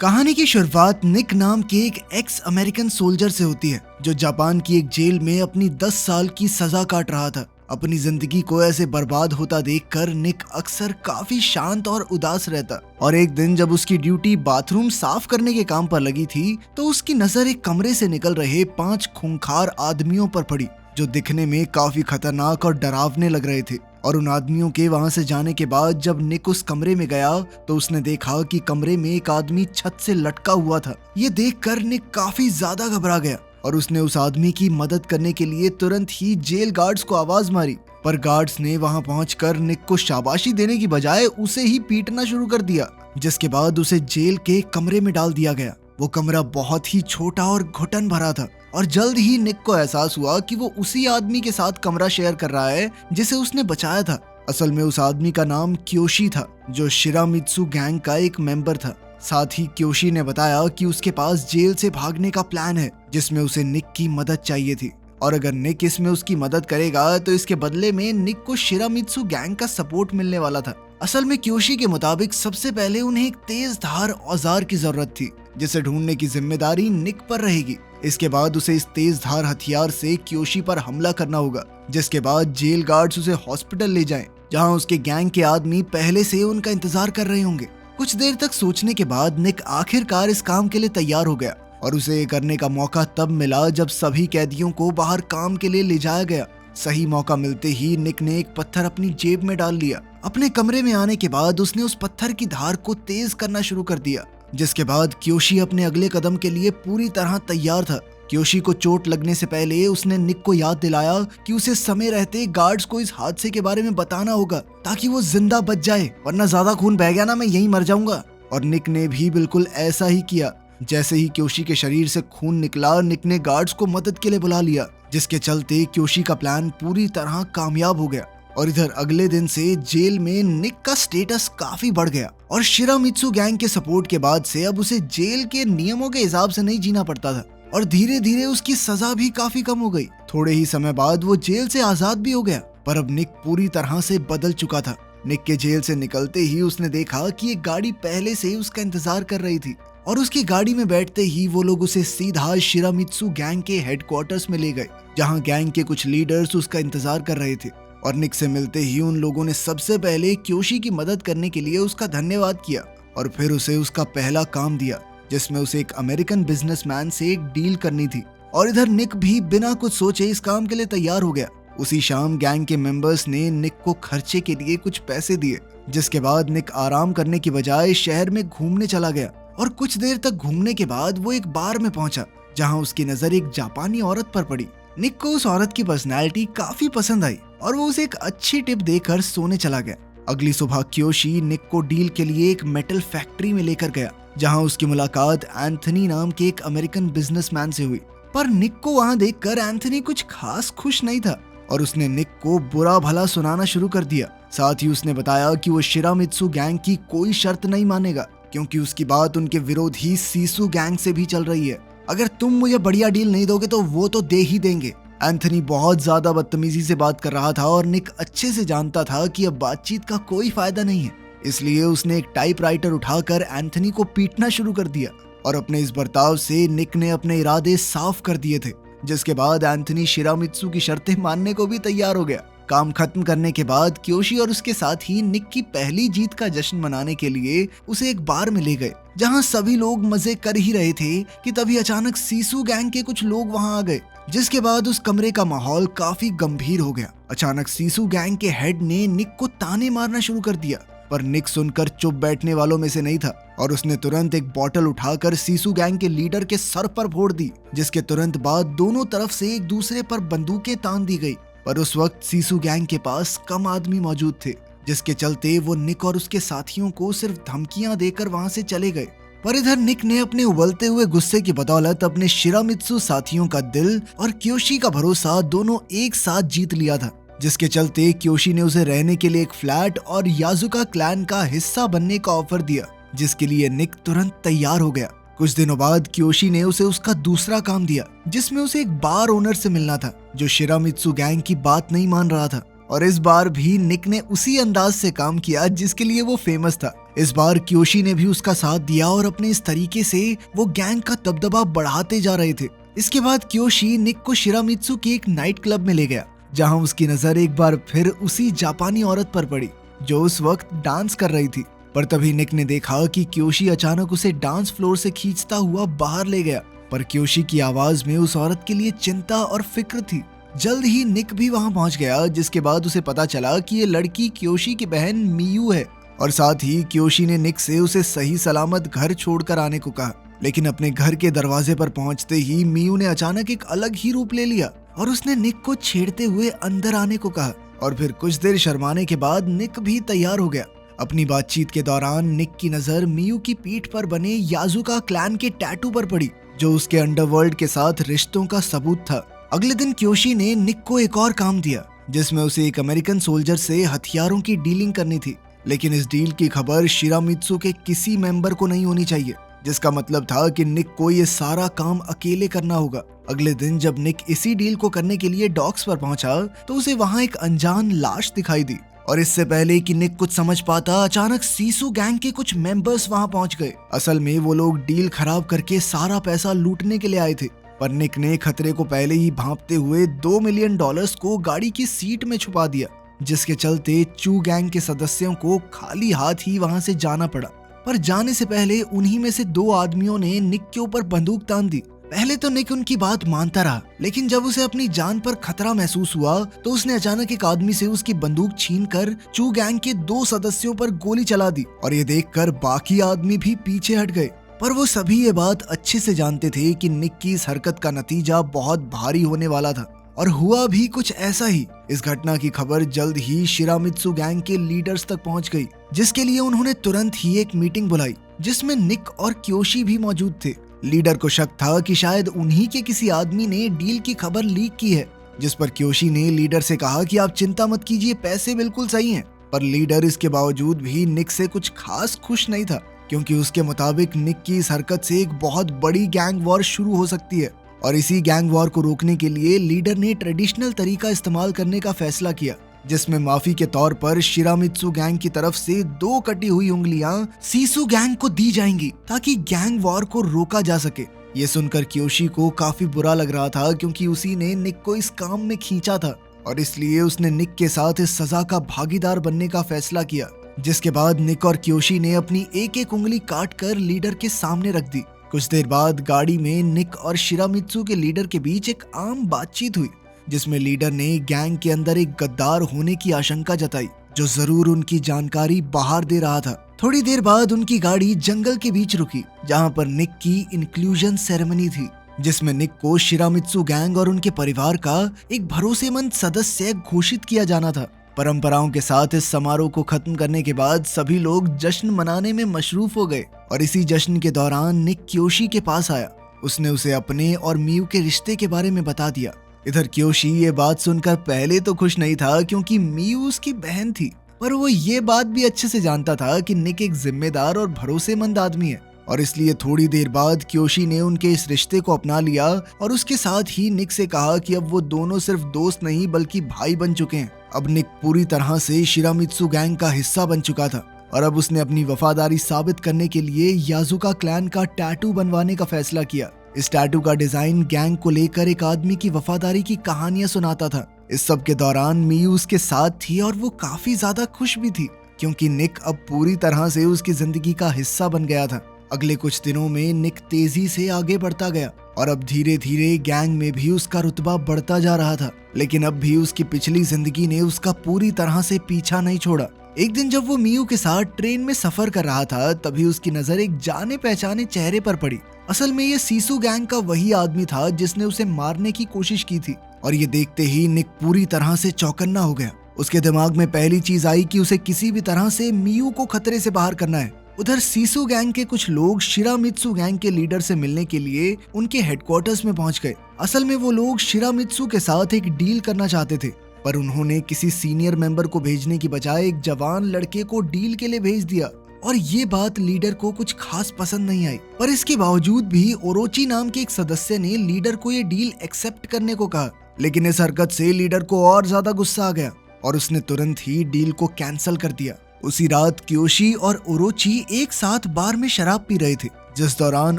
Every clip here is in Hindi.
कहानी की शुरुआत निक नाम के एक एक्स अमेरिकन सोल्जर से होती है जो जापान की एक जेल में अपनी 10 साल की सजा काट रहा था। अपनी जिंदगी को ऐसे बर्बाद होता देखकर निक अक्सर काफी शांत और उदास रहता और एक दिन जब उसकी ड्यूटी बाथरूम साफ करने के काम पर लगी थी तो उसकी नजर एक कमरे से निकल रहे 5 खूंखार आदमियों पर पड़ी जो दिखने में काफी खतरनाक और डरावने लग रहे थे। और उन आदमियों के वहां से जाने के बाद जब निक उस कमरे में गया तो उसने देखा कि कमरे में एक आदमी छत से लटका हुआ था। ये देखकर निक काफी ज्यादा घबरा गया और उसने उस आदमी की मदद करने के लिए तुरंत ही जेल गार्ड्स को आवाज मारी, पर गार्ड्स ने वहां पहुंचकर निक को शाबाशी देने की बजाय उसे ही पीटना शुरू कर दिया, जिसके बाद उसे जेल के कमरे में डाल दिया गया। वो कमरा बहुत ही छोटा और घुटन भरा था और जल्द ही निक को एहसास हुआ कि वो उसी आदमी के साथ कमरा शेयर कर रहा है जिसे उसने बचाया था। असल में उस आदमी का नाम क्योशी था जो शिरामित्सु गैंग का एक मेंबर था। साथ ही क्योशी ने बताया कि उसके पास जेल से भागने का प्लान है जिसमें उसे निक की मदद चाहिए थी और अगर निक इसमें उसकी मदद करेगा तो इसके बदले में निक को शिरामित्सु गैंग का सपोर्ट मिलने वाला था। असल में क्योशी के मुताबिक सबसे पहले उन्हें एक तेज धार औजार की जरूरत थी जिसे ढूंढने की जिम्मेदारी निक पर रहेगी। इसके बाद उसे इस तेज धार हथियार से क्योशी पर हमला करना होगा, जिसके बाद जेल गार्ड्स उसे हॉस्पिटल ले जाएं, जहां उसके गैंग के आदमी पहले से उनका इंतजार कर रहे होंगे। कुछ देर तक सोचने के बाद निक आखिरकार इस काम के लिए तैयार हो गया और उसे ये करने का मौका तब मिला जब सभी कैदियों को बाहर काम के लिए ले जाया गया। सही मौका मिलते ही निक ने एक पत्थर अपनी जेब में डाल लिया। अपने कमरे में आने के बाद उसने उस पत्थर की धार को तेज करना शुरू कर दिया, जिसके बाद क्योशी अपने अगले कदम के लिए पूरी तरह तैयार था। क्योशी को चोट लगने से पहले उसने निक को याद दिलाया कि उसे समय रहते गार्ड्स को इस हादसे के बारे में बताना होगा ताकि वो जिंदा बच जाए, वरना ज्यादा खून बह गया ना मैं यहीं मर जाऊंगा। और निक ने भी बिल्कुल ऐसा ही किया। जैसे ही क्योशी के शरीर से खून निकला, निक ने गार्ड्स को मदद के लिए बुला लिया, जिसके चलते क्योशी का प्लान पूरी तरह कामयाब हो गया। और इधर अगले दिन से जेल में निक का स्टेटस काफी बढ़ गया और शिरामित्सु गैंग के सपोर्ट के बाद से अब उसे जेल के नियमों के हिसाब से नहीं जीना पड़ता था और धीरे धीरे उसकी सजा भी काफी कम हो गई। थोड़े ही समय बाद वो जेल से आजाद भी हो गया, पर अब निक पूरी तरह से बदल चुका था। निक के जेल से निकलते ही उसने देखा कि एक गाड़ी पहले से उसका इंतजार कर रही थी और उसकी गाड़ी में बैठते ही वो लोग उसे सीधा शिरामित्सु गैंग के हेडक्वार्टर्स में ले गए, जहाँ गैंग के कुछ लीडर्स उसका इंतजार कर रहे थे। और निक से मिलते ही उन लोगों ने सबसे पहले क्योशी की मदद करने के लिए उसका धन्यवाद किया और फिर उसे उसका पहला काम दिया, जिसमें उसे एक अमेरिकन बिजनेसमैन से एक डील करनी थी। और इधर निक भी बिना कुछ सोचे इस काम के लिए तैयार हो गया। उसी शाम गैंग के मेंबर्स ने निक को खर्चे के लिए कुछ पैसे दिए, जिसके बाद निक आराम करने की बजाय शहर में घूमने चला गया। और कुछ देर तक घूमने के बाद वो एक बार में पहुंचा, जहां उसकी नजर एक जापानी औरत पर पड़ी। निक को उस औरत की पर्सनैलिटी काफी पसंद आई और वो उसे एक अच्छी टिप देकर सोने चला गया। अगली सुबह क्योशी निक को डील के लिए एक मेटल फैक्ट्री में लेकर गया, जहां उसकी मुलाकात एंथनी नाम के एक अमेरिकन बिजनेसमैन से हुई। पर निक को वहां देखकर एंथनी कुछ खास खुश नहीं था और उसने निक को बुरा भला सुनाना शुरू कर दिया। साथ ही उसने बताया कि वो शिरामित्सु गैंग की कोई शर्त नहीं मानेगा, क्योंकि उसकी बात उनके विरोधी सीसु गैंग से भी चल रही है। अगर तुम मुझे बढ़िया डील नहीं दोगे तो वो तो दे ही देंगे। एंथनी बहुत ज्यादा बदतमीजी से बात कर रहा था और निक अच्छे से जानता था कि अब बातचीत का कोई फायदा नहीं है, इसलिए उसने एक टाइपराइटर उठाकर एंथनी को पीटना शुरू कर दिया। और अपने इस बर्ताव से निक ने अपने इरादे साफ कर दिए थे, जिसके बाद एंथनी शिरामित्सु की शर्तें मानने को भी तैयार हो गया। काम खत्म करने के बाद क्योशी और उसके साथी निक की पहली जीत का जश्न मनाने के लिए उसे एक बार में ले गए, जहां सभी लोग मजे कर ही रहे थे कि तभी अचानक सीसु गैंग के कुछ लोग वहां आ गए, जिसके बाद उस कमरे का माहौल काफी गंभीर हो गया। अचानक सीसु गैंग के हेड ने निक को ताने मारना शुरू कर दिया, पर निक सुनकर चुप बैठने वालों में से नहीं था और उसने तुरंत एक बोतल उठाकर सीसु गैंग के लीडर के सर पर फोड़ दी, जिसके तुरंत बाद दोनों तरफ से एक दूसरे पर बंदूकें तान दी गई। पर उस वक्त सीसु गैंग के पास कम आदमी मौजूद थे, जिसके चलते वो निक और उसके साथियों को सिर्फ धमकियां देकर वहां से चले गए। पर इधर निक ने अपने उबलते हुए गुस्से की बदौलत अपने शिरामित्सु साथियों का दिल और क्योशी का भरोसा दोनों एक साथ जीत लिया था, जिसके चलते क्योशी ने उसे रहने के लिए एक फ्लैट और याजुका क्लैन का हिस्सा बनने का ऑफर दिया, जिसके लिए निक तुरंत तैयार हो गया। कुछ दिनों बाद क्योशी ने उसे उसका दूसरा काम दिया, जिसमें उसे एक बार ओनर से मिलना था जो शिरामित्सु गैंग की बात नहीं मान रहा था। और इस बार भी निक ने उसी अंदाज से काम किया जिसके लिए वो फेमस था। इस बार क्योशी ने भी उसका साथ दिया और अपने इस तरीके से वो गैंग का दबदबा बढ़ाते जा रहे थे। इसके बाद क्योशी निक को शिरामित्सु के एक नाइट क्लब में ले गया, जहां उसकी नजर एक बार फिर उसी जापानी औरत पर पड़ी जो उस वक्त डांस कर रही थी। पर तभी निक ने देखा कि क्योशी अचानक उसे डांस फ्लोर से खींचता हुआ बाहर ले गया। पर क्योशी की आवाज में उस औरत के लिए चिंता और फिक्र थी। जल्द ही निक भी वहां पहुंच गया, जिसके बाद उसे पता चला कि ये लड़की क्योशी की बहन मियू है। और साथ ही क्योशी ने निक से उसे सही सलामत घर छोड़कर आने को कहा। लेकिन अपने घर के दरवाजे पर पहुंचते ही मियू ने अचानक एक अलग ही रूप ले लिया और उसने निक को छेड़ते हुए अंदर आने को कहा। और फिर कुछ देर शर्माने के बाद निक भी तैयार हो गया। अपनी बातचीत के दौरान निक की नजर मियू की पीठ पर बने याजुका क्लैन के टैटू पर पड़ी, जो उसके अंडरवर्ल्ड के साथ रिश्तों का सबूत था। अगले दिन क्योशी ने निक को एक और काम दिया, जिसमें उसे एक अमेरिकन सोल्जर से हथियारों की डीलिंग करनी थी। लेकिन इस डील की खबर शिरामित्सु के किसी मेंबर को नहीं होनी चाहिए, जिसका मतलब था कि निक को ये सारा काम अकेले करना होगा। अगले दिन जब निक इसी डील को करने के लिए डॉक्स पर पहुंचा तो उसे वहां एक अनजान लाश दिखाई दी। और इससे पहले कि निक कुछ समझ पाता, अचानक सीसू गैंग के कुछ मेंबर्स वहां पहुंच गए। असल में वो लोग डील खराब करके सारा पैसा लूटने के लिए आए थे। पर निक ने खतरे को पहले ही भांपते हुए $2 मिलियन को गाड़ी की सीट में छुपा दिया, जिसके चलते चू गैंग के सदस्यों को खाली हाथ ही वहां से जाना पड़ा। पर जाने से पहले उन्हीं में से 2 आदमियों ने निक के ऊपर बंदूक तान दी। पहले तो निक उनकी बात मानता रहा, लेकिन जब उसे अपनी जान पर खतरा महसूस हुआ तो उसने अचानक एक आदमी से उसकी बंदूक छीनकर चू गैंग के 2 सदस्यों पर गोली चला दी। और ये देखकर बाकी आदमी भी पीछे हट गए। पर वो सभी ये बात अच्छे से जानते थे कि निक की इस हरकत का नतीजा बहुत भारी होने वाला था। और हुआ भी कुछ ऐसा ही। इस घटना की खबर जल्द ही शिरामित्सु गैंग के लीडर्स तक पहुंच गई, जिसके लिए उन्होंने तुरंत ही एक मीटिंग बुलाई, जिसमें निक और क्योशी भी मौजूद थे। लीडर को शक था कि शायद उन्हीं के किसी आदमी ने डील की खबर लीक की है, जिस पर क्योशी ने लीडर से कहा कि आप चिंता मत कीजिए, पैसे बिल्कुल सही हैं। पर लीडर इसके बावजूद भी निक से कुछ खास खुश नहीं था, क्योंकि उसके मुताबिक निक की इस हरकत से एक बहुत बड़ी गैंग वॉर शुरू हो सकती है। और इसी गैंग वॉर को रोकने के लिए लीडर ने ट्रेडिशनल तरीका इस्तेमाल करने का फैसला किया, जिसमें माफी के तौर पर शिरामित्सु गैंग की तरफ से 2 कटी हुई उंगलियां सीसू गैंग को दी जाएंगी, ताकि गैंग वॉर को रोका जा सके। ये सुनकर क्योशी को काफी बुरा लग रहा था, क्योंकि उसी ने निक को इस काम में खींचा था और इसलिए उसने निक के साथ इस सजा का भागीदार बनने का फैसला किया। जिसके बाद निक और क्योशी ने अपनी एक उंगली काट कर लीडर के सामने रख दी। कुछ देर बाद गाड़ी में निक और शिरामित्सु के लीडर के बीच एक आम बातचीत हुई, जिसमें लीडर ने गैंग के अंदर एक गद्दार होने की आशंका जताई, जो जरूर उनकी जानकारी बाहर दे रहा था। थोड़ी देर बाद उनकी गाड़ी जंगल के बीच रुकी, जहां पर निक की इंक्लूजन सेरेमनी थी, जिसमें निक को शिरामित्सु गैंग और उनके परिवार का एक भरोसेमंद सदस्य घोषित किया जाना था। परंपराओं के साथ इस समारोह को खत्म करने के बाद सभी लोग जश्न मनाने में मशरूफ हो गए। और इसी जश्न के दौरान निक क्योशी के पास आया। उसने उसे अपने और मियू के रिश्ते के बारे में बता दिया। इधर क्योशी ये बात सुनकर पहले तो खुश नहीं था, क्योंकि मियू उसकी बहन थी, पर वो ये बात भी अच्छे से जानता था कि निक एक जिम्मेदार और भरोसेमंद आदमी है। और इसलिए थोड़ी देर बाद क्योशी ने उनके इस रिश्ते को अपना लिया और उसके साथ ही निक से कहा कि अब वो दोनों सिर्फ दोस्त नहीं बल्कि भाई बन चुके हैं। अब निक पूरी तरह से शिरामित्सु गैंग का हिस्सा बन चुका था और अब उसने अपनी वफादारी साबित करने के लिए याजुका क्लैन का टैटू बनवाने का फैसला किया। इस टैटू का डिजाइन गैंग को लेकर एक आदमी की वफादारी की कहानियां सुनाता था। इस सब के दौरान मियू उसके साथ थी और वो काफी ज्यादा खुश भी थी, क्योंकि निक अब पूरी तरह से उसकी जिंदगी का हिस्सा बन गया था। अगले कुछ दिनों में निक तेजी से आगे बढ़ता गया और अब धीरे धीरे गैंग में भी उसका रुतबा बढ़ता जा रहा था। लेकिन अब भी उसकी पिछली जिंदगी ने उसका पूरी तरह से पीछा नहीं छोड़ा। एक दिन जब वो मियू के साथ ट्रेन में सफर कर रहा था, तभी उसकी नजर एक जाने पहचाने चेहरे पर पड़ी। असल में ये सीसू गैंग का वही आदमी था जिसने उसे मारने की कोशिश की थी। और ये देखते ही निक पूरी तरह से चौकन्ना हो गया। उसके दिमाग में पहली चीज आई कि उसे किसी भी तरह से मियू को खतरे से बाहर करना है। उधर सीसू गैंग के कुछ लोग शिरामित्सु गैंग के लीडर से मिलने के लिए उनके हेडक्वार्टर्स में पहुंच गए। असल में वो लोग शिरामित्सु के साथ एक डील करना चाहते थे, पर उन्होंने किसी सीनियर मेंबर को भेजने की बजाय एक जवान लड़के को डील के लिए भेज दिया। और ये बात लीडर को कुछ खास पसंद नहीं आई। पर इसके बावजूद भी ओरोची नाम के एक सदस्य ने लीडर को ये डील एक्सेप्ट करने को कहा। लेकिन इस हरकत से लीडर को और ज्यादा गुस्सा आ गया और उसने तुरंत ही डील को कैंसिल कर दिया। उसी रात क्योशी और ओरोची एक साथ बार में शराब पी रहे थे, जिस दौरान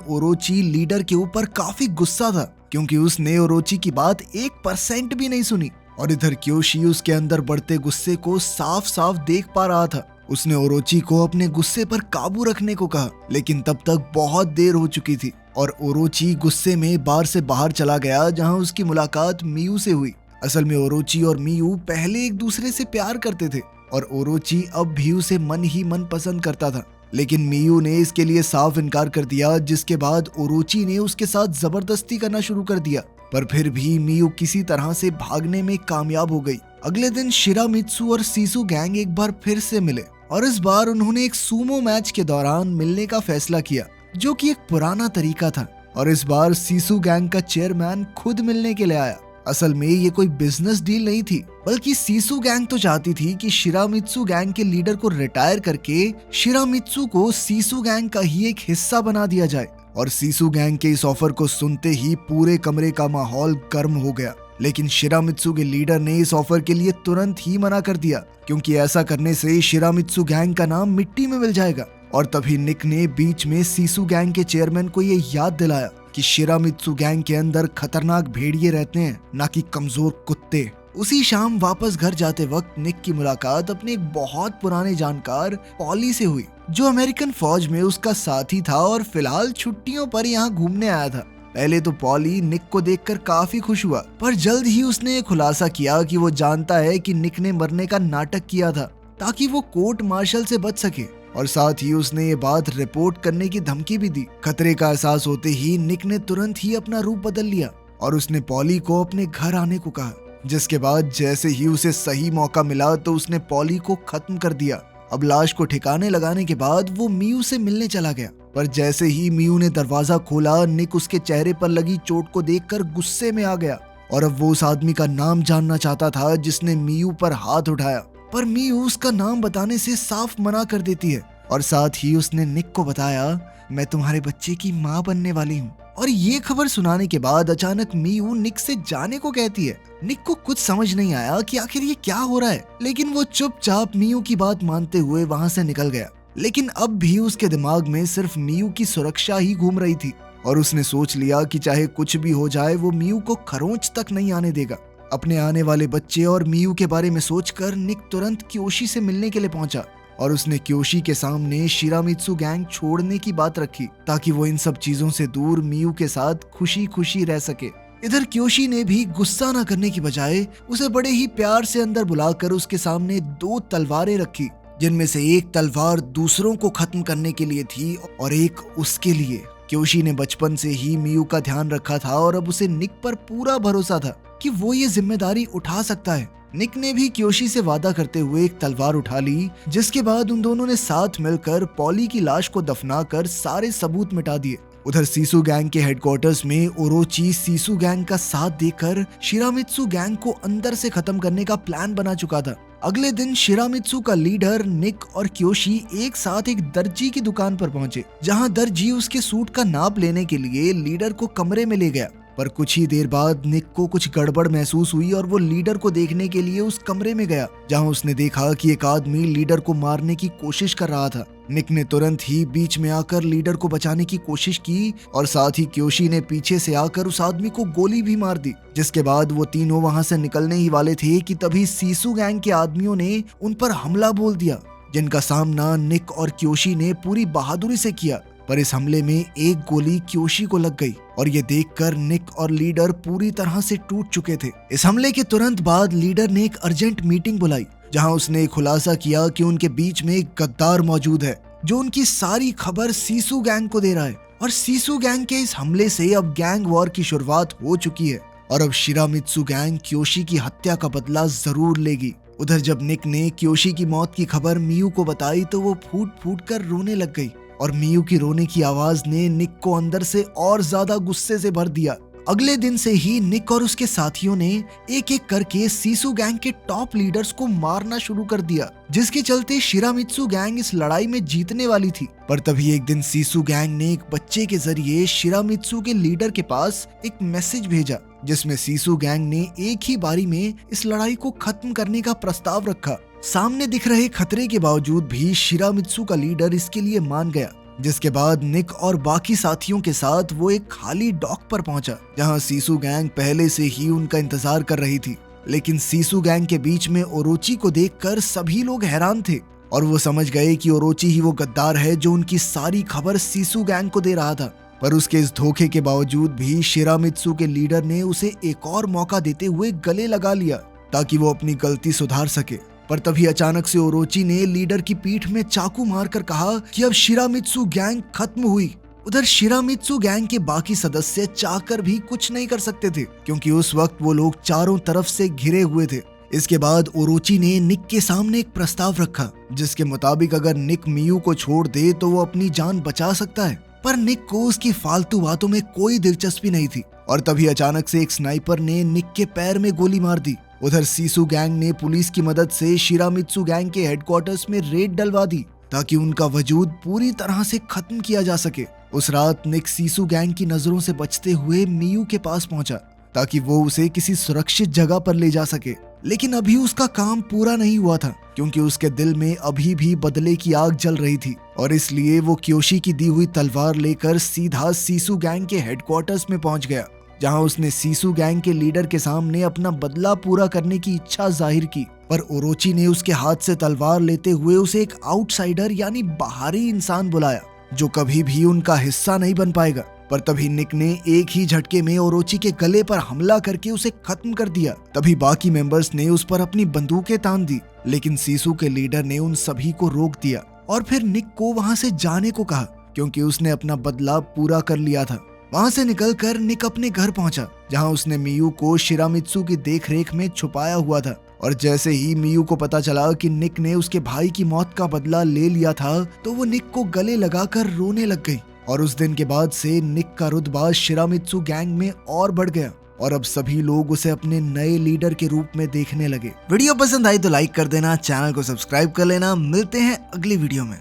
ओरोची लीडर के ऊपर काफी गुस्सा था क्योंकि उसने ओरोची की बात 1% भी नहीं सुनी। और इधर क्योशी उसके अंदर बढ़ते गुस्से को साफ साफ देख पा रहा था। उसने ओरोची को अपने गुस्से पर काबू रखने को कहा, लेकिन तब तक बहुत देर हो चुकी थी और ओरोची गुस्से में बार से बाहर चला गया, जहां उसकी मुलाकात मियू से हुई। असल में ओरोची और मियू पहले एक दूसरे से प्यार करते थे और ओरोची अब भी उसे मन ही मन पसंद करता था, लेकिन मियू ने इसके लिए साफ इनकार कर दिया, जिसके बाद ओरोची ने उसके साथ जबरदस्ती करना शुरू कर दिया। पर फिर भी मियू किसी तरह से भागने में कामयाब हो गई। अगले दिन शिरामित्सु और सीसू गैंग एक बार फिर से मिले और इस बार उन्होंने एक सूमो मैच के दौरान मिलने का फैसला किया, जो कि एक पुराना तरीका था। और इस बार सीसू गैंग का चेयरमैन खुद मिलने के लिए आया। असल में ये कोई बिजनेस डील नहीं थी, बल्कि सीसू गैंग तो चाहती थी कि शिरामित्सु गैंग के लीडर को रिटायर करके शिरामित्सु को सीसू गैंग का ही एक हिस्सा बना दिया जाए। और सीसू गैंग के इस ऑफर को सुनते ही पूरे कमरे का माहौल गर्म हो गया, लेकिन शिरामित्सु के लीडर ने इस ऑफर के लिए तुरंत ही मना कर दिया, क्योंकि ऐसा करने से शिरामित्सु गैंग का नाम मिट्टी में मिल जाएगा। और तभी निक ने बीच में सीसू गैंग के चेयरमैन को ये याद दिलाया कि शिरामित्सु गैंग के अंदर खतरनाक भेड़िए रहते हैं, ना कि कमजोर कुत्ते। उसी शाम वापस घर जाते वक्त निक की मुलाकात अपने एक बहुत पुराने जानकार पॉली से हुई, जो अमेरिकन फौज में उसका साथी था और फिलहाल छुट्टियों पर यहाँ घूमने आया था। पहले तो पॉली निक को देखकर काफी खुश हुआ, पर जल्द ही उसने ये खुलासा किया कि वो जानता है कि निक ने मरने का नाटक किया था ताकि वो कोर्ट मार्शल से बच सके, और साथ ही उसने ये बात रिपोर्ट करने की धमकी भी दी। खतरे का एहसास होते ही निक ने तुरंत ही अपना रूप बदल लिया और उसने पॉली को अपने घर आने को कहा, जिसके बाद जैसे ही उसे सही मौका मिला तो उसने पॉली को खत्म कर दिया। अब लाश को ठिकाने लगाने के बाद वो मियू से मिलने चला गया, पर जैसे ही मियू ने दरवाजा खोला, निक उसके चेहरे पर लगी चोट को देखकर गुस्से में आ गया और अब वो उस आदमी का नाम जानना चाहता था जिसने मियू पर हाथ उठाया। पर मियू उसका नाम बताने से साफ मना कर देती है और साथ ही उसने निक को बताया, मैं तुम्हारे बच्चे की माँ बनने वाली हूँ। और ये खबर सुनाने के बाद अचानक मियू निक से जाने को कहती है। निक को कुछ समझ नहीं आया कि आखिर ये क्या हो रहा है, लेकिन वो चुपचाप मियू की बात मानते हुए वहाँ से निकल गया। लेकिन अब भी उसके दिमाग में सिर्फ मियू की सुरक्षा ही घूम रही थी और उसने सोच लिया कि चाहे कुछ भी हो जाए वो मियू को खरोंच तक नहीं आने देगा। अपने आने वाले बच्चे और मियू के बारे में सोचकर निक तुरंत क्योशी से मिलने के लिए पहुंचा और उसने क्योशी के सामने शिरामित्सु गैंग छोड़ने की बात रखी ताकि वो इन सब चीजों से दूर मियू के साथ खुशी खुशी रह सके। इधर क्योशी ने भी गुस्सा न करने की बजाय उसे बड़े ही प्यार से अंदर बुलाकर उसके सामने 2 तलवारें रखी, जिनमें से एक तलवार दूसरों को खत्म करने के लिए थी और एक उसके लिए। क्योशी ने बचपन से ही मियू का ध्यान रखा था और अब उसे निक पर पूरा भरोसा था कि वो ये जिम्मेदारी उठा सकता है। निक ने भी क्योशी से वादा करते हुए एक तलवार उठा ली, जिसके बाद उन दोनों ने साथ मिलकर पॉली की लाश को दफनाकर सारे सबूत मिटा दिए। उधर सीसू गैंग के हेडक्वार्टर्स में ओरोची सीसू गैंग का साथ देकर शिरामित्सु गैंग को अंदर से खत्म करने का प्लान बना चुका था। अगले दिन शिरामित्सु का लीडर निक और क्योशी एक साथ एक दर्जी की दुकान पर पहुंचे, जहां दर्जी उसके सूट का नाप लेने के लिए लीडर को कमरे में ले गया। पर कुछ ही देर बाद निक को कुछ गड़बड़ महसूस हुई और वो लीडर को देखने के लिए उस कमरे में गया, जहां उसने देखा कि एक आदमी लीडर को मारने की कोशिश कर रहा था। निक ने तुरंत ही बीच में आकर लीडर को बचाने की कोशिश की और साथ ही क्योशी ने पीछे से आकर उस आदमी को गोली भी मार दी, जिसके बाद वो तीनों वहां से निकलने ही वाले थे कि तभी सीसू गैंग के आदमियों ने उन पर हमला बोल दिया, जिनका सामना निक और क्योशी ने पूरी बहादुरी से किया। पर इस हमले में एक गोली क्योशी को लग गई और ये देखकर निक और लीडर पूरी तरह से टूट चुके थे। इस हमले के तुरंत बाद लीडर ने एक अर्जेंट मीटिंग बुलाई, जहां उसने खुलासा किया कि उनके बीच में एक गद्दार मौजूद है जो उनकी सारी खबर सीसू गैंग को दे रहा है और सीसू गैंग के इस हमले से अब गैंग वॉर की शुरुआत हो चुकी है और अब शिरामित्सु गैंग क्योशी की हत्या का बदला जरूर लेगी। उधर जब निक ने क्योशी की मौत की खबर मियू को बताई तो वो फूट फूट कर रोने लग गई और मियू की रोने की आवाज ने निक को अंदर से और ज्यादा गुस्से से भर दिया। अगले दिन से ही निक और उसके साथियों ने एक एक करके सीसू गैंग के टॉप लीडर्स को मारना शुरू कर दिया, जिसके चलते शिरामित्सु गैंग इस लड़ाई में जीतने वाली थी। पर तभी एक दिन सीसू गैंग ने एक बच्चे के जरिए शिरामित्सु के लीडर के पास एक मैसेज भेजा, जिसमें सीसू गैंग ने एक ही बारी में इस लड़ाई को खत्म करने का प्रस्ताव रखा सामने दिख रहे खतरे के बावजूद भी शिरामित्सु का लीडर इसके लिए मान गया, जिसके बाद निक और बाकी साथियों के साथ वो एक खाली डॉक पर पहुंचा जहां सीसू गैंग पहले से ही उनका इंतजार कर रही थी। लेकिन सीसू गैंग के बीच में ओरोची को देखकर सभी लोग हैरान थे और वो समझ गए कि ओरोची ही वो गद्दार है जो उनकी सारी खबर सीसू गैंग को दे रहा था। पर उसके इस धोखे के बावजूद भी शिरामित्सु के लीडर ने उसे एक और मौका देते हुए गले लगा लिया ताकि वो अपनी गलती सुधार सके। पर तभी अचानक से ओरोची ने लीडर की पीठ में चाकू मारकर कहा कि अब शिरामित्सु गैंग खत्म हुई। उधर शिरामित्सु गैंग के बाकी सदस्य चाहकर भी कुछ नहीं कर सकते थे क्योंकि उस वक्त वो लोग चारों तरफ से घिरे हुए थे। इसके बाद ओरोची ने निक के सामने एक प्रस्ताव रखा जिसके मुताबिक अगर निक मियू को छोड़ दे तो वो अपनी जान बचा सकता है। पर निक को उसकी फालतू बातों में कोई दिलचस्पी नहीं थी और तभी अचानक से एक स्नाइपर ने निक के पैर में गोली मार दी। उधर सीसू गैंग ने पुलिस की मदद से शिरामित्सु गैंग के हेडक्वार्टर्स में रेड डलवा दी ताकि उनका वजूद पूरी तरह से खत्म किया जा सके। उस रात निक सीसू गैंग की नजरों से बचते हुए मियू के पास पहुंचा ताकि वो उसे किसी सुरक्षित जगह पर ले जा सके। लेकिन अभी उसका काम पूरा नहीं हुआ था क्योंकि उसके दिल में अभी भी बदले की आग जल रही थी और इसलिए वो क्योशी की दी हुई तलवार लेकर सीधा सीसू गैंग के हेडक्वार्टर्स में पहुंच गया जहां उसने सीसू गैंग के लीडर के सामने अपना बदला पूरा करने की इच्छा जाहिर की। पर ओरोची ने उसके हाथ से तलवार लेते हुए उसे एक आउटसाइडर यानी बाहरी इंसान बुलाया जो कभी भी उनका हिस्सा नहीं बन पाएगा। पर तभी निक ने एक ही झटके में ओरोची के गले पर हमला करके उसे खत्म कर दिया। तभी बाकी मेंबर्स ने उस पर अपनी बंदूकें तान दी लेकिन सीसू के लीडर ने उन सभी को रोक दिया और फिर निक को वहां से जाने को कहा क्योंकि उसने अपना बदला पूरा कर लिया था। वहां से निकलकर निक अपने घर पहुंचा जहां उसने मियू को शिरामित्सु की देखरेख में छुपाया हुआ था और जैसे ही मियू को पता चला कि निक ने उसके भाई की मौत का बदला ले लिया था तो वो निक को गले लगाकर रोने लग गई। और उस दिन के बाद से निक का रुतबा शिरामित्सु गैंग में और बढ़ गया और अब सभी लोग उसे अपने नए लीडर के रूप में देखने लगे। वीडियो पसंद आई तो लाइक कर देना, चैनल को सब्सक्राइब कर लेना। मिलते हैं अगली वीडियो में।